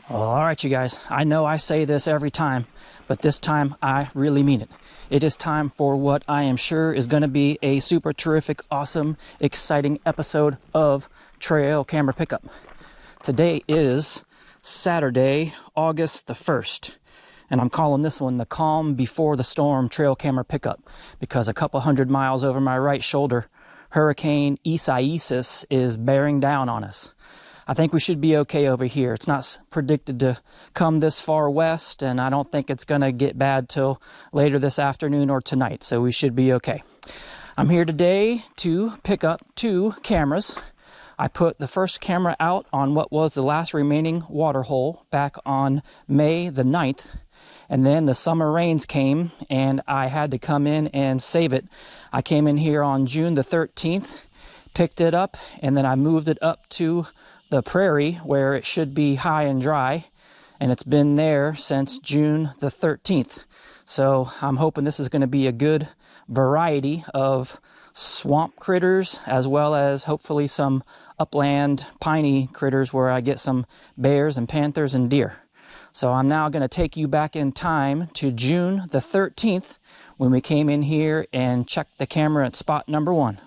All right, you guys, I know I say this every time, but this time I really mean it. It is time for what I am sure is going to be a super terrific, awesome, exciting episode of Trail Camera Pickup. Today is Saturday, August the 1st, and I'm calling this one the Calm Before the Storm Trail Camera Pickup because a couple hundred miles over my right shoulder, Hurricane Isaias is bearing down on us. I think we should be okay over here. It's not predicted to come this far west, and I don't think it's going to get bad till later this afternoon or tonight, so we should be okay. I'm here today to pick up 2 cameras. I put the first camera out on what was the last remaining waterhole back on May the 9th, and then the summer rains came, and I had to come in and save it. I came in here on June the 13th, picked it up, and then I moved it up to the prairie where it should be high and dry, and it's been there since June the 13th. So I'm hoping this is going to be a good variety of swamp critters as well as hopefully some upland piney critters where I get some bears and panthers and deer. So I'm now going to take you back in time to June the 13th when we came in here and checked the camera at spot number 1.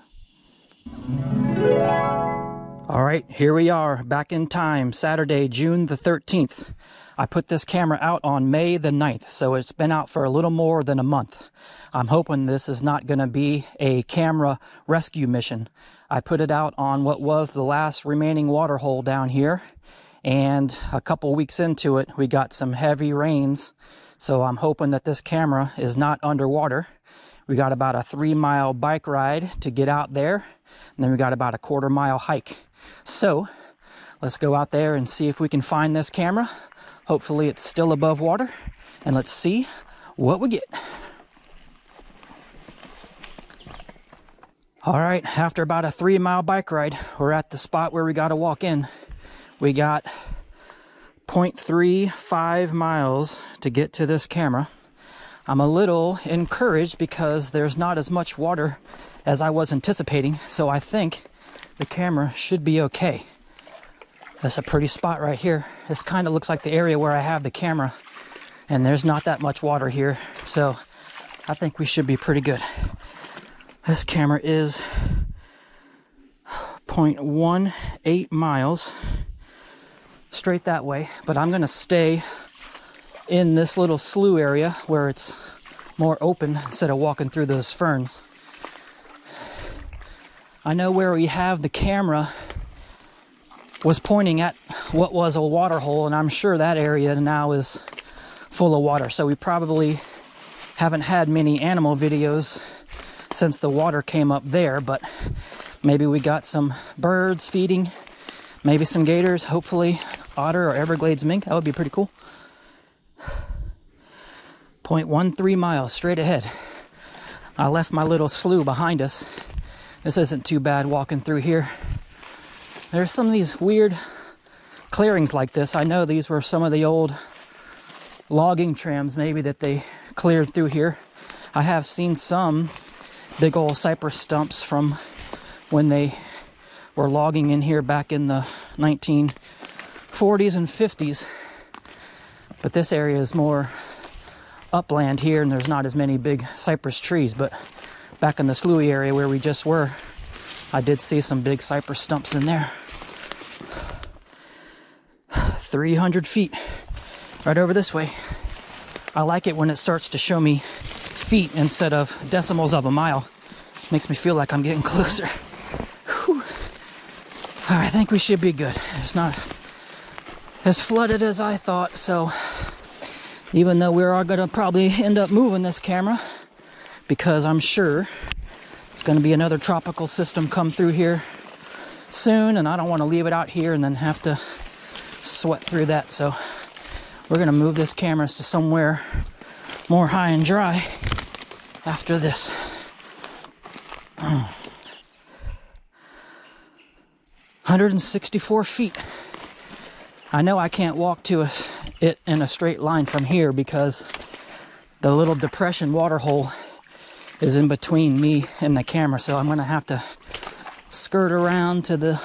All right, here we are, back in time, Saturday, June the 13th. I put this camera out on May the 9th, so it's been out for a little more than a month. I'm hoping this is not going to be a camera rescue mission. I put it out on what was the last remaining waterhole down here, and a couple weeks into it, we got some heavy rains, so I'm hoping that this camera is not underwater. We got about a 3-mile bike ride to get out there, and then we got about a 1/4-mile hike. So let's go out there and see if we can find this camera. Hopefully it's still above water, and let's see what we get. All right, after about a 3-mile bike ride, we're at the spot where we got to walk in. We got 0.35 miles to get to this camera. I'm a little encouraged because there's not as much water as I was anticipating, so I think the camera should be okay. That's a pretty spot right here. This kind of looks like the area where I have the camera, and there's not that much water here, so I think we should be pretty good. This camera is 0.18 miles straight that way, but I'm gonna stay in this little slough area where it's more open instead of walking through those ferns. I know where we have the camera was pointing at what was a water hole, and I'm sure that area now is full of water. So we probably haven't had many animal videos since the water came up there, but maybe we got some birds feeding, maybe some gators, hopefully otter or Everglades mink. That would be pretty cool. 0.13 miles straight ahead. I left my little slough behind us. This isn't too bad walking through here. There's some of these weird clearings like this. I know these were some of the old logging trams maybe that they cleared through here. I have seen some big old cypress stumps from when they were logging in here back in the 1940s and 50s. But this area is more upland here, and there's not as many big cypress trees. But back in the sloughy area where we just were, I did see some big cypress stumps in there. 300 feet right over this way. I like it when it starts to show me feet instead of decimals of a mile. Makes me feel like I'm getting closer. Whew. All right, I think we should be good. It's not as flooded as I thought, so even though we are going to probably end up moving this camera, because I'm sure it's going to be another tropical system come through here soon, and I don't want to leave it out here and then have to sweat through that. So we're going to move this camera to somewhere more high and dry after this. 164 feet. I know I can't walk to it in a straight line from here because the little depression water hole is in between me and the camera, so I'm going to have to skirt around to the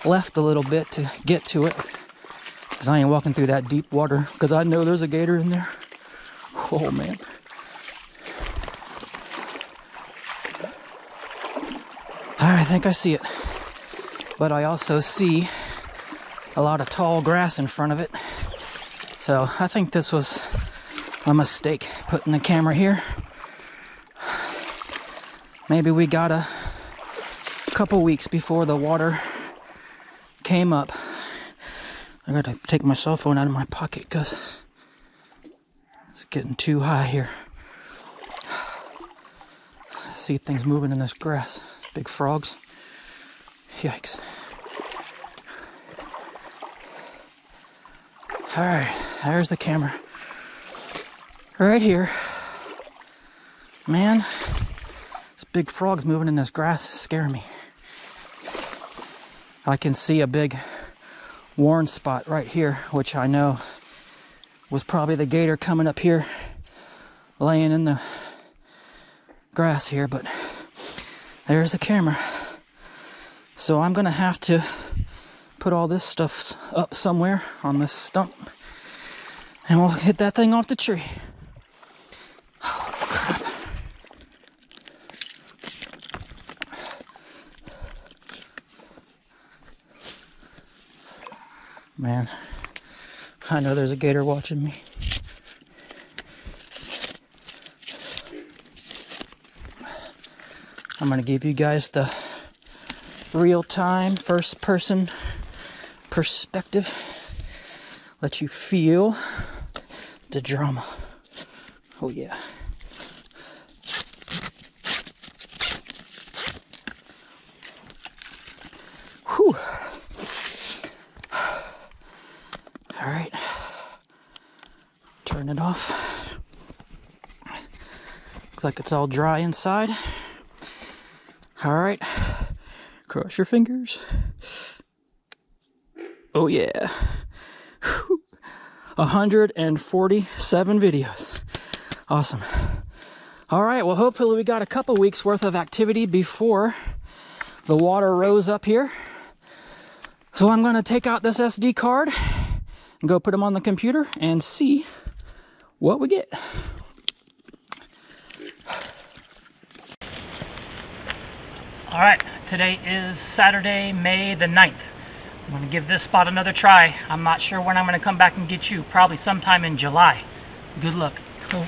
left a little bit to get to it. because I ain't walking through that deep water, because I know there's a gator in there. Oh man. I think I see it, but I also see a lot of tall grass in front of it. So I think this was a mistake, putting the camera here. Maybe we got a couple weeks before the water came up. I gotta take my cell phone out of my pocket because it's getting too high here. I see things moving in this grass. It's big frogs. Yikes. Alright, there's the camera. Right here. Man, this big frogs moving in this grass scare me. I can see a big worn spot right here, which I know was probably the gator coming up here, laying in the grass here, but there's the camera. So I'm gonna have to put all this stuff up somewhere on this stump, and we'll hit that thing off the tree. Oh, crap. Man, I know there's a gator watching me. I'm gonna give you guys the real-time, first-person perspective. Let you feel the drama. Oh yeah. Whew. All right. Turn it off. Looks like it's all dry inside. All right. Cross your fingers. Oh yeah. 147 videos. Awesome. All right, well, hopefully we got a couple weeks worth of activity before the water rose up here. So I'm gonna take out this SD card and go put them on the computer and see what we get. All right, today is Saturday, May the 9th. I'm going to give this spot another try. I'm not sure when I'm going to come back and get you. Probably sometime in July. Good luck. Cool.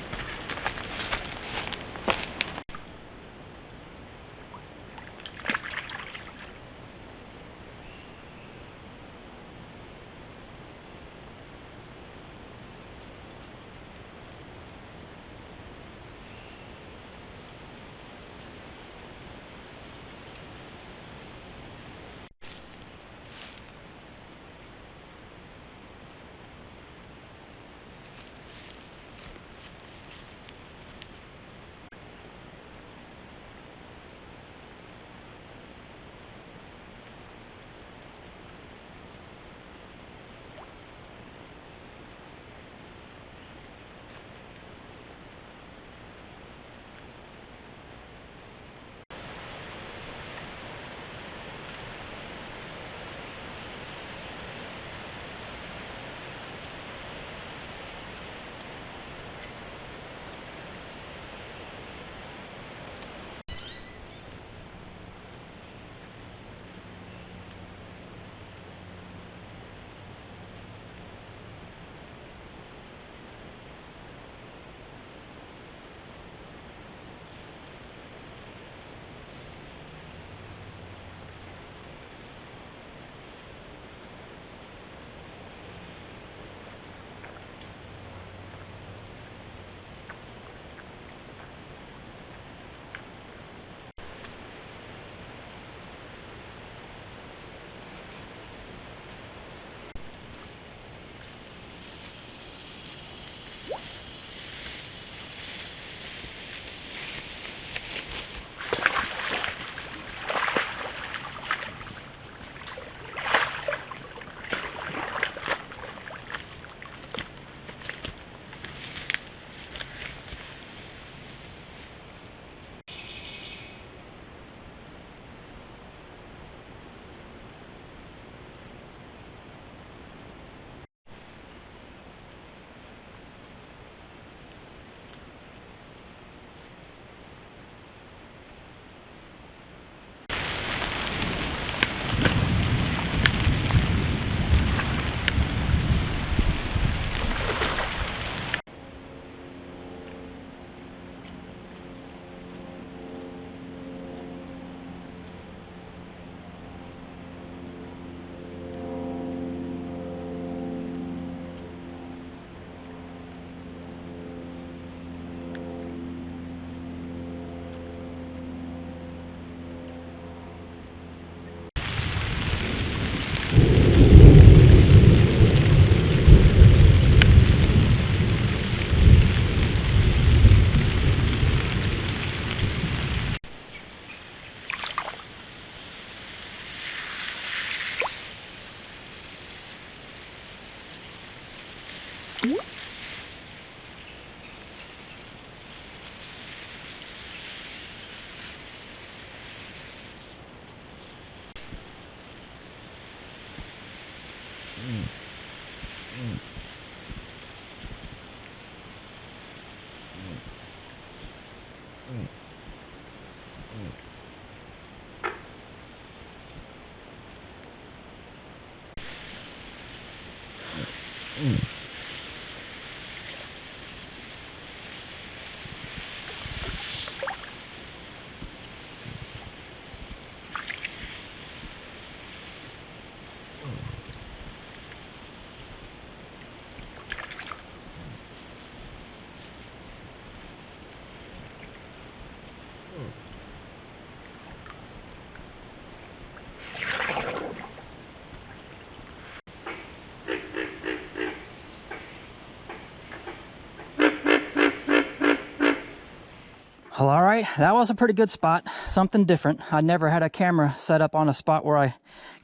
Well, all right, that was a pretty good spot. Something different. I never had a camera set up on a spot where I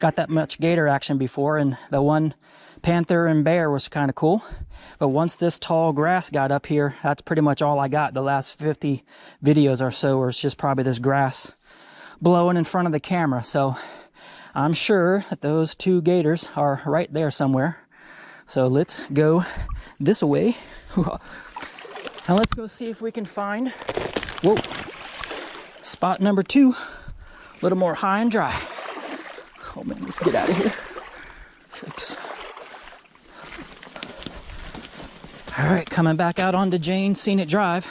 got that much gator action before, and the one panther and bear was kind of cool. But once this tall grass got up here, that's pretty much all I got. The last 50 videos or so, where it's just probably this grass blowing in front of the camera. So I'm sure that those two gators are right there somewhere. So let's go this way. And let's go see if we can find, whoa, spot number 2, a little more high and dry. Oh man, let's get out of here. Thanks. All right, coming back out onto Jane Scenic Drive.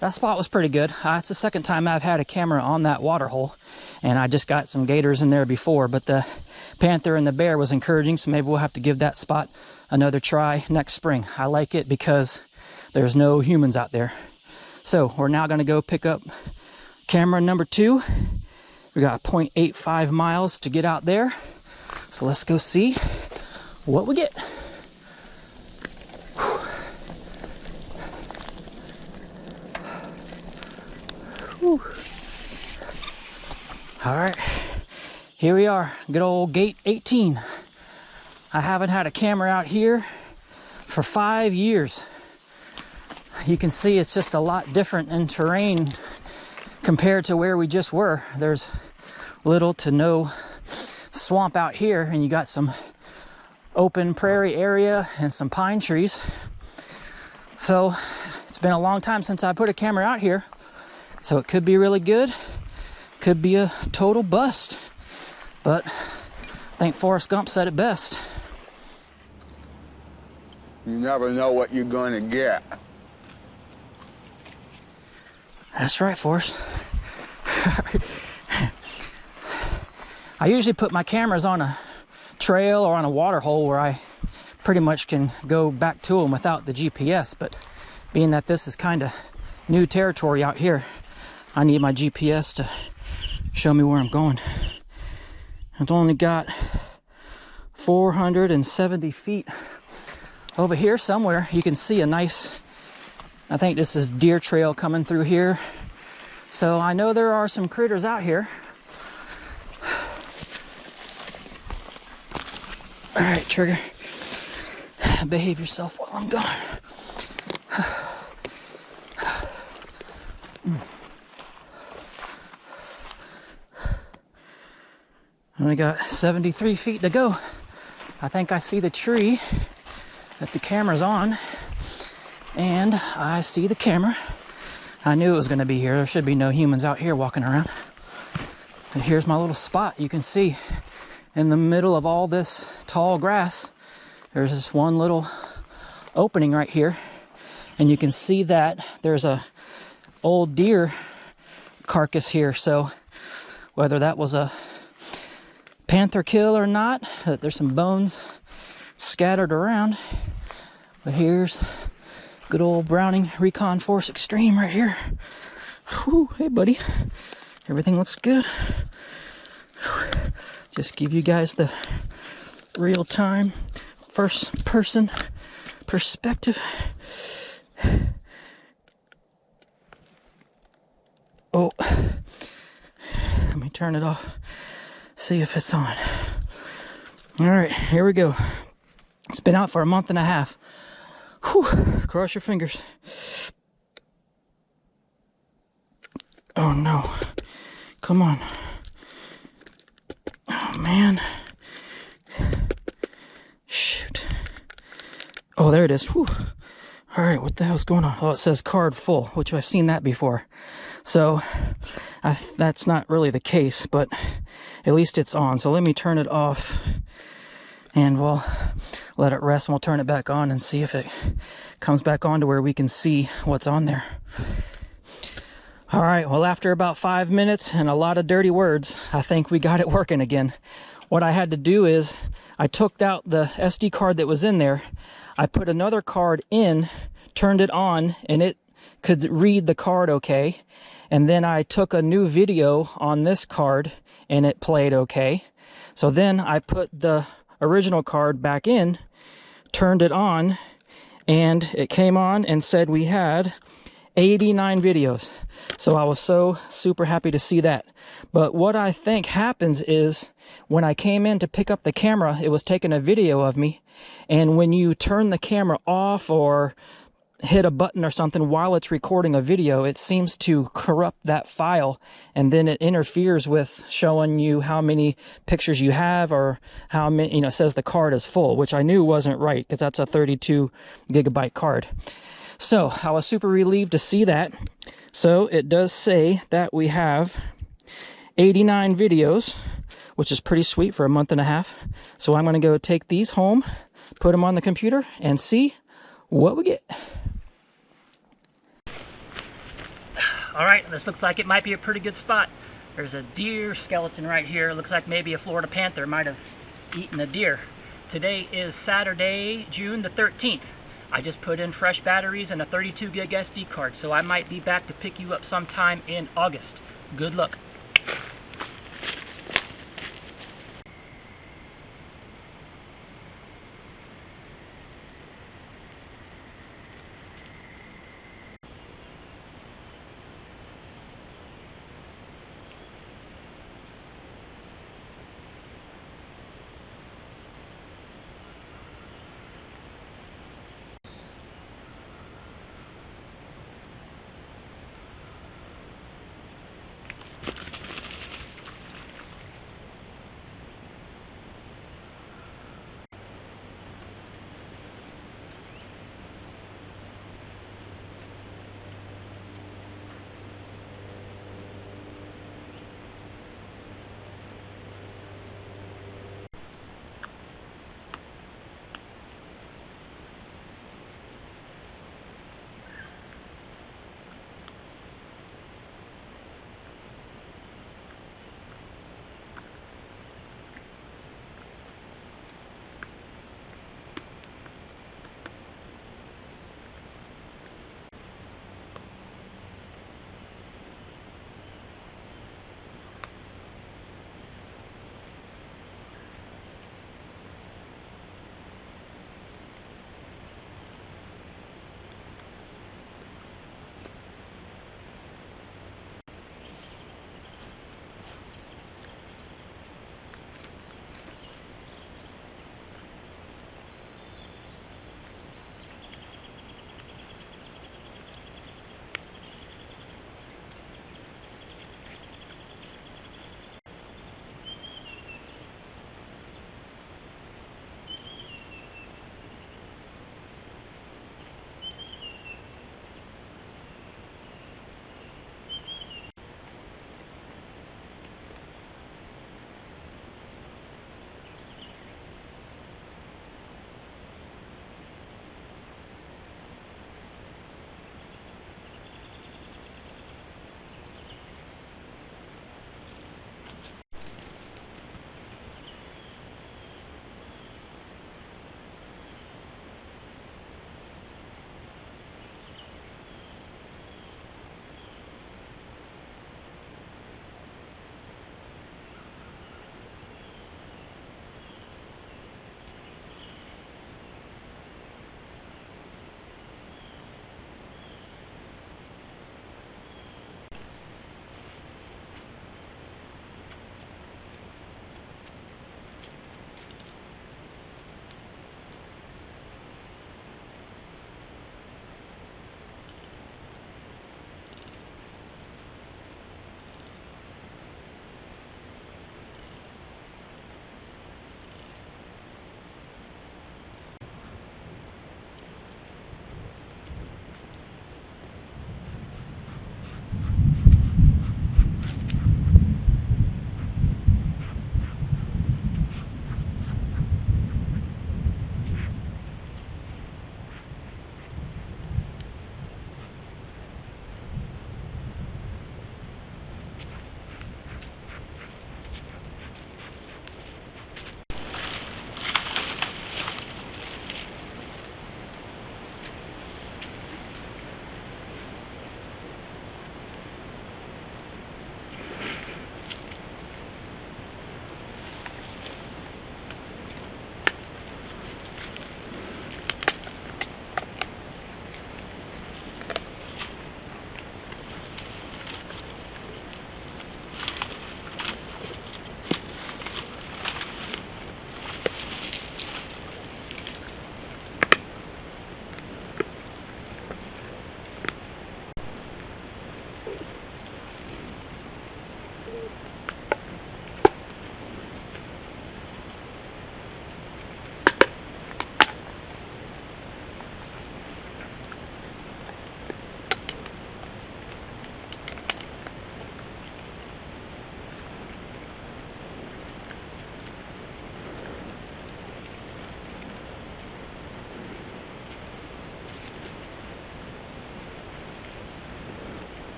That spot was pretty good. It's the second time I've had a camera on that water hole, and I just got some gators in there before, but the panther and the bear was encouraging, so maybe we'll have to give that spot another try next spring. I like it because there's no humans out there. So we're now gonna go pick up camera number 2. We got 0.85 miles to get out there. So let's go see what we get. Whew. All right, here we are, good old gate 18. I haven't had a camera out here for 5 years. You can see it's just a lot different in terrain compared to where we just were. There's little to no swamp out here, and you got some open prairie area and some pine trees. So it's been a long time since I put a camera out here, so it could be really good, could be a total bust, but I think Forrest Gump said it best. You never know what you're going to get. That's right, Forrest. I usually put my cameras on a trail or on a water hole where I pretty much can go back to them without the GPS, but being that this is kind of new territory out here, I need my GPS to show me where I'm going. I've only got 470 feet. Over here somewhere, you can see a nice, I think this is deer trail coming through here. So I know there are some critters out here. All right, Trigger, behave yourself while I'm gone. Only got 73 feet to go. I think I see the tree that the camera's on, and I see the camera. I knew it was going to be here. There should be no humans out here walking around. And here's my little spot. You can see in the middle of all this tall grass, there's this one little opening right here, and you can see that there's a old deer carcass here. So whether that was a panther kill or not, there's some bones scattered around. But here's good old Browning Recon Force Extreme right here. Whew, hey buddy, everything looks good. Just give you guys the real-time first person perspective. Oh, let me turn it off, see if it's on. All right, here we go. It's been out for a month and a half. Whew. Cross your fingers. Oh no. Come on. Oh man. Shoot. Oh, there it is. Whew. All right, what the hell's going on? Oh, it says card full, which I've seen that before. So that's not really the case, but at least it's on. So let me turn it off and we'll let it rest and we'll turn it back on and see if it comes back on to where we can see what's on there. All right, well, after about 5 minutes and a lot of dirty words, I think we got it working again. What I had to do is I took out the SD card that was in there. I put another card in, turned it on, and it could read the card okay. And then I took a new video on this card and it played okay. So then I put the original card back in, turned it on, and it came on and said we had 89 videos. So I was so super happy to see that. But what I think happens is when I came in to pick up the camera, it was taking a video of me. And when you turn the camera off or hit a button or something while it's recording a video, it seems to corrupt that file, and then it interferes with showing you how many pictures you have or how many, it says the card is full, which I knew wasn't right because that's a 32 gigabyte card. So I was super relieved to see that. So it does say that we have 89 videos, which is pretty sweet for a month and a half. So I'm going to go take these home, put them on the computer, and see what we get. All right, this looks like it might be a pretty good spot. There's a deer skeleton right here. It looks like maybe a Florida panther might have eaten a deer. Today is Saturday, June the 13th. I just put in fresh batteries and a 32 gig SD card, so I might be back to pick you up sometime in August. Good luck.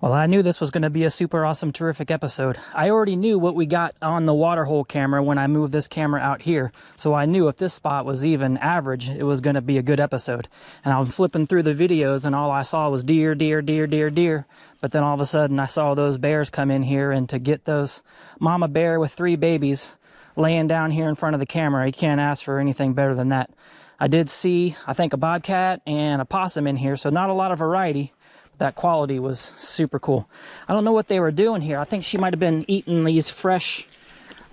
Well, I knew this was going to be a super awesome, terrific episode. I already knew what we got on the waterhole camera when I moved this camera out here. So I knew if this spot was even average, it was going to be a good episode. And I'm flipping through the videos and all I saw was deer, deer, deer, deer, deer. But then all of a sudden I saw those bears come in here, and to get those mama bear with 3 babies laying down here in front of the camera, you can't ask for anything better than that. I did see, I think, a bobcat and a possum in here, so not a lot of variety. That quality was super cool. I don't know what they were doing here. I think she might have been eating these fresh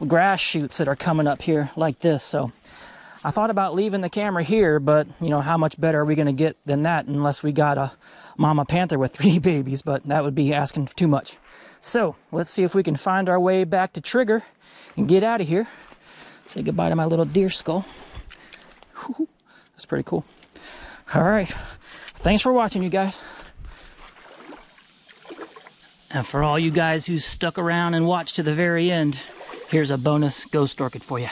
grass shoots that are coming up here like this. So I thought about leaving the camera here, but you know, how much better are we going to get than that unless we got a mama panther with 3 babies, but that would be asking too much. So let's see if we can find our way back to Trigger and get out of here. Say goodbye to my little deer skull. Whew, that's pretty cool. All right. Thanks for watching, you guys. And for all you guys who stuck around and watched to the very end, here's a bonus ghost orchid for you.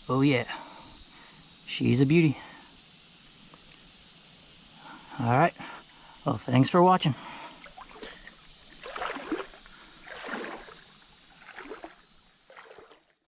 Oh yeah, she's a beauty. All right, well, thanks for watching.